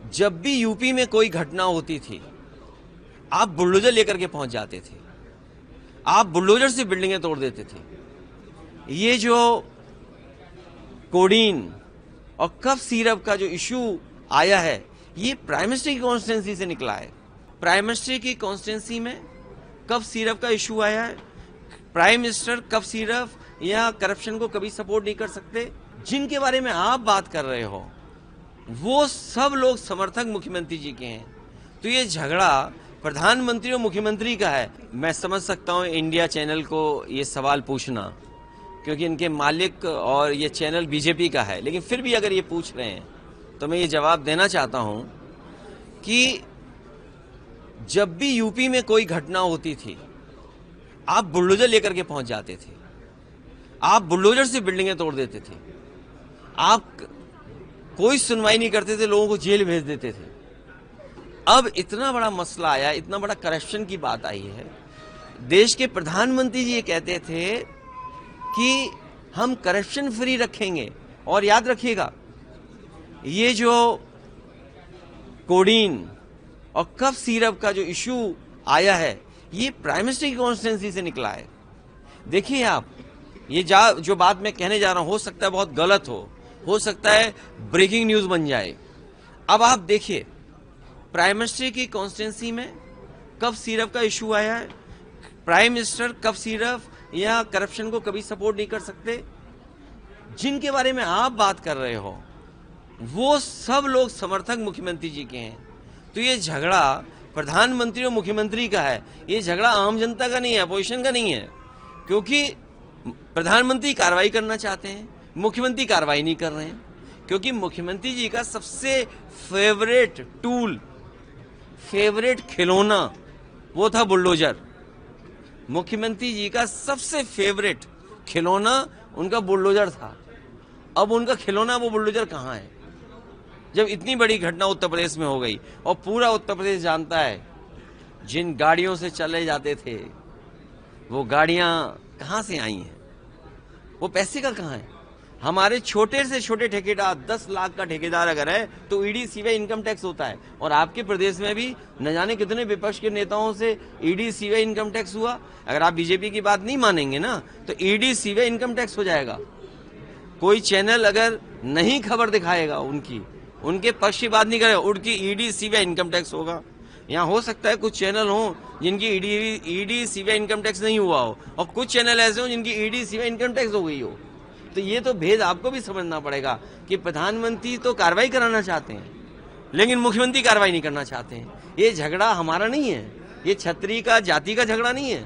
जब भी यूपी में कोई घटना होती थी, आप बुलडोजर लेकर के पहुंच जाते थे। आप बुलडोजर से बिल्डिंगें तोड़ देते थे। ये जो कोडीन और कफ सिरप का जो इशू आया है, ये प्राइम मिनिस्टर की कॉन्स्टिट्यूंसी से निकला है। प्राइम मिनिस्टर की कॉन्स्टिट्यूंसी में कफ सिरप का इशू आया है। प्राइम मिनिस्टर कफ सिरप या करप्शन को कभी सपोर्ट नहीं कर सकते। जिनके बारे में आप बात कर रहे हो, वो सब लोग समर्थक मुख्यमंत्री जी के हैं। तो ये झगड़ा प्रधानमंत्री और मुख्यमंत्री का है। मैं समझ सकता हूं इंडिया चैनल को ये सवाल पूछना, क्योंकि इनके मालिक और ये चैनल बीजेपी का है। लेकिन फिर भी अगर ये पूछ रहे हैं तो मैं ये जवाब देना चाहता हूं कि जब भी यूपी में कोई घटना होती थी, आप बुलडोजर लेकर के पहुंच जाते थे। आप बुलडोजर से बिल्डिंगें तोड़ देते थे। आप कोई सुनवाई नहीं करते थे, लोगों को जेल भेज देते थे। अब इतना बड़ा मसला आया, इतना बड़ा करप्शन की बात आई है। देश के प्रधानमंत्री जी ये कहते थे कि हम करप्शन फ्री रखेंगे। और याद रखिएगा, ये जो कोडीन और कफ सिरप का जो इशू आया है, ये प्राइम मिनिस्टर की कॉन्स्टिट्यूंसी से निकला है। देखिए आप, ये जो बात मैं कहने जा रहा हूं, हो सकता है बहुत गलत हो सकता है ब्रेकिंग न्यूज बन जाए। अब आप देखिए, प्राइम मिनिस्टर की कॉन्स्टिट्यूंसी में कफ सिरप का इशू आया है। प्राइम मिनिस्टर कफ सिरप या करप्शन को कभी सपोर्ट नहीं कर सकते। जिनके बारे में आप बात कर रहे हो, वो सब लोग समर्थक मुख्यमंत्री जी के हैं। तो ये झगड़ा प्रधानमंत्री और मुख्यमंत्री का है। ये झगड़ा आम जनता का नहीं है, अपोजिशन का नहीं है। क्योंकि प्रधानमंत्री कार्रवाई करना चाहते हैं, मुख्यमंत्री कार्रवाई नहीं कर रहे हैं। क्योंकि मुख्यमंत्री जी का सबसे फेवरेट टूल, फेवरेट खिलौना, वो था बुलडोजर। मुख्यमंत्री जी का सबसे फेवरेट खिलौना उनका बुलडोजर था। अब उनका खिलौना वो बुलडोजर कहां है? जब इतनी बड़ी घटना उत्तर प्रदेश में हो गई, और पूरा उत्तर प्रदेश जानता है, जिन गाड़ियों से चले जाते थे, वो गाड़ियां कहां से आई हैं? वो पैसे का कहां है? हमारे छोटे से छोटे ठेकेदार, 10 लाख का ठेकेदार अगर है तो ईडी सीबीआई इनकम टैक्स होता है। और आपके प्रदेश में भी न जाने कितने विपक्ष के नेताओं से ईडी सीबीआई इनकम टैक्स हुआ। अगर आप बीजेपी की बात नहीं मानेंगे ना, तो ईडी सीबीआई इनकम टैक्स हो जाएगा। कोई चैनल अगर नहीं खबर दिखाएगा, उनके पक्ष की बात नहीं करेगा, उनकी ईडी सीबीआई इनकम टैक्स होगा। यहाँ हो सकता है कुछ चैनल हो जिनकी ईडी सीबीआई इनकम टैक्स नहीं हुआ हो, और कुछ चैनल ऐसे हो जिनकी ईडी सीबीआई इनकम टैक्स हो गई हो। तो ये तो भेद आपको भी समझना पड़ेगा कि प्रधानमंत्री तो कार्रवाई कराना चाहते हैं, लेकिन मुख्यमंत्री कार्रवाई नहीं करना चाहते हैं। ये झगड़ा हमारा नहीं है, ये छत्री का, जाति का झगड़ा नहीं है।